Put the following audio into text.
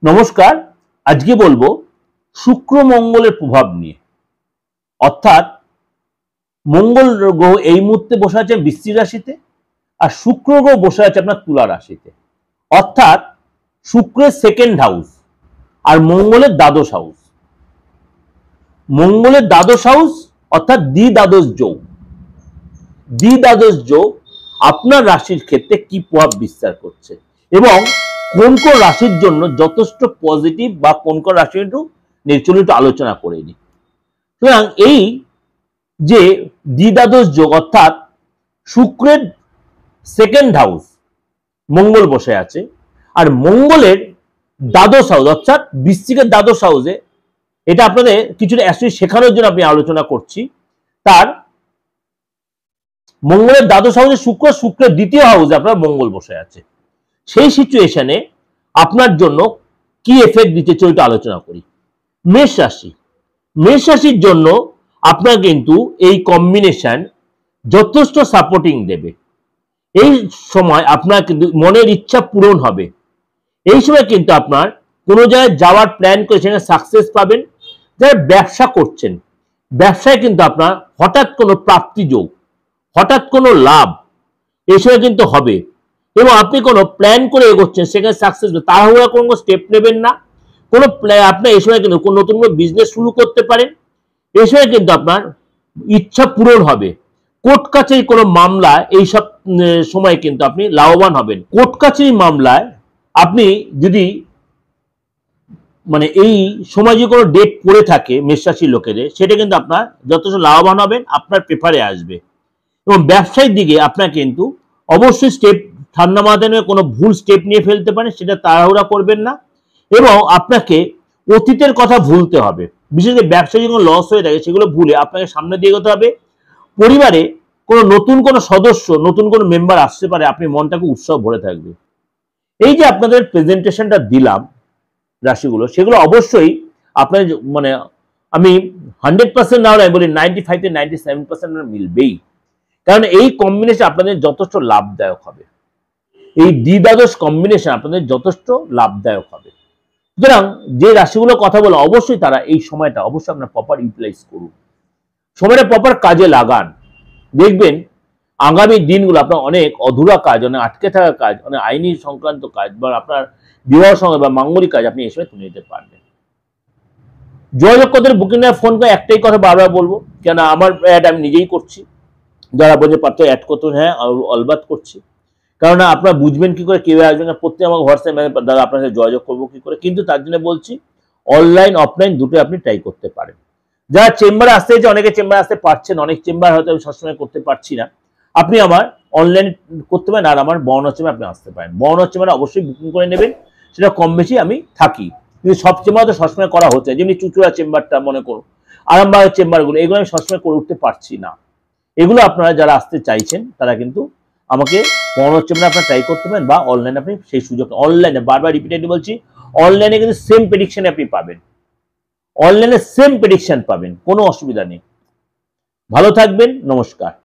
নমস্কার। আজকে বলবো শুক্র মঙ্গলের প্রভাব নিয়ে। অর্থাৎ মঙ্গল গ্রহ এই মুহূর্তে বসে আছে বৃশ্চিক রাশিতে, আর শুক্র গ্রহ বসে আছে আপনার তুলা রাশিতে। অর্থাৎ শুক্রের সেকেন্ড হাউস আর মঙ্গলের দ্বাদশ হাউস। মঙ্গলের দ্বাদশ হাউস অর্থাৎ দ্বাদশ যোগ। দ্বাদশ যোগ আপনার রাশির ক্ষেত্রে কি প্রভাব বিস্তার করছে এবং কোন কোন রাশির জন্য যথেষ্ট পজিটিভ বা কোন কোন রাশি একটু একটু আলোচনা করে নিই। সুতরাং এই যে দ্বাদশ যোগ অর্থাৎ শুক্রের সেকেন্ড হাউস মঙ্গল বসে আছে, আর মঙ্গলের দ্বাদশ হাউস অর্থাৎ বৃশ্চিকের দ্বাদশ হাউসে, এটা আপনাদের কিছুটা অ্যাস্ট্রোলজি শেখানোর জন্য আমি আলোচনা করছি। তার মঙ্গলের দ্বাদশ হাউসে শুক্রের দ্বিতীয় হাউসে আপনার মঙ্গল বসে আছে। সেই সিচুয়েশনে আপনার জন্য কি এফেক্ট দিতে চলতে আলোচনা করি। মেষ রাশি, মেষ রাশির জন্য আপনার কিন্তু এই কম্বিনেশন যথেষ্ট সাপোর্টিং দেবে। এই সময় আপনার কিন্তু মনের ইচ্ছা পূরণ হবে। এই সময় কিন্তু আপনার কোনো জায়গায় যাওয়ার প্ল্যান করে সেখানে সাকসেস পাবেন। যারা ব্যবসা করছেন, ব্যবসায় কিন্তু আপনার হঠাৎ কোনো প্রাপ্তি যোগ, হঠাৎ কোনো লাভ এই সময় কিন্তু হবে। এবং আপনি কোনো প্ল্যান করে এগোচ্ছেন, সেখানে সাকসেস, তাড়াহুড়া কোনো স্টেপ নেবেন না। কোনো আপনার এই সময় কিন্তু কোনো নতুন কোনো বিজনেস শুরু করতে পারেন। এই সময় কিন্তু আপনার ইচ্ছা পূরণ হবে। কোর্ট কাছারি কোনো মামলা এইসব সময় কিন্তু আপনি লাভবান হবেন। কোর্ট কাছারি মামলায় আপনি যদি এই সময় যে কোনো ডেট পড়ে থাকে মেষ রাশির লোকেদের, সেটা কিন্তু আপনার যথেষ্ট লাভবান হবেন, আপনার পেপারে আসবে। এবং ব্যবসায়িক দিকে আপনার কিন্তু অবশ্যই স্টেপ ঠান্ডা মাথায় নিয়ে কোনো ভুল স্টেপ নিয়ে ফেলতে পারেন, সেটা তাড়াহুড়া করবেন না। এবং আপনাকে অতীতের কথা ভুলতে হবে। বিশেষ করে ব্যবসায় যখন লস হয়ে থাকে সেগুলো ভুলে আপনাকে সামনে দিয়ে এগোতে হবে। পরিবারে কোনো নতুন কোনো সদস্য, নতুন কোনো মেম্বার আসতে পারে, আপনি মনটাকে উৎসাহ ভরে থাকবে। এই যে আপনাদের প্রেজেন্টেশনটা দিলাম রাশিগুলো, সেগুলো অবশ্যই আপনার আমি 100% না হলে বলি 95 থেকে 97% মিলবেই। কারণ এই কম্বিনেশন আপনাদের যথেষ্ট লাভদায়ক হবে। এই দ্বাদশ কম্বিনেশন আপনাদের যথেষ্ট লাভদায়ক হবে। সুতরাং যে রাশিগুলো কথা বলে অবশ্যই তারা এই সময়টা অবশ্যই আপনার প্রপার ইউটিলাইজ করুন, সময়টা প্রপার কাজে লাগান। দেখবেন আগামী দিনগুলো আপনার অনেক অধুরা কাজ, অনেক আটকে থাকা কাজ, অনেক আইনি সংক্রান্ত কাজ বা আপনার বিবাহ সংক্রান্ত বা মাঙ্গলিক কাজ আপনি এই সময় তুলে নিতে পারবেন। যোগাযোগ করতে বুকিং ফোন করে একটাই কথা বারবার বলবো, কেন আমার অ্যাড আমি নিজেই করছি। যারা বলছে পারতো অ্যাড করতে, হ্যাঁ অলবাদ করছি। কারণ আপনারা বুঝবেন কি করে, কেউ আসবেন না, প্রত্যেক আমার হোয়াটসঅ্যাপ দাদা আপনার সাথে যোগাযোগ করবো কি করে। কিন্তু তার জন্য বলছি অনলাইন অফলাইন দুটো আপনি ট্রাই করতে পারেন। যারা চেম্বারে আসতে চাইছে, অনেকে চেম্বারে আসতে পারছেন, অনেক চেম্বার হয়তো আমি সবসময় করতে পারছি না, আপনি আমার অনলাইন করতে পারেন। আর আমার বর্ণনা চেম্বার আপনি আসতে পারেন। বর্ণনা চেম্বারে অবশ্যই বুকিং করে নেবেন, সেটা কম বেশি আমি থাকি। কিন্তু সব চেম্বার তো সবসময় করা হচ্ছে, যেমনি চুচুড়া চেম্বারটা মনে করুন, আরামবাগের চেম্বারগুলো, এগুলো আমি সবসময় করে উঠতে পারছি না। এগুলো আপনারা যারা আসতে চাইছেন তারা কিন্তু আমাকে বর্ণনা চেম্বারে আপনারা ট্রাই করতে পারেন, বা অনলাইনে আপনি সেই সুযোগ, অনলাইনে বারবার রিপিটেডলি বলছি, অনলাইনে কিন্তু সেম প্রেডিকশন আপনি পাবেন। অনলাইনে সেম প্রেডিকশন পাবেন, কোনো অসুবিধা নেই। ভালো থাকবেন, নমস্কার।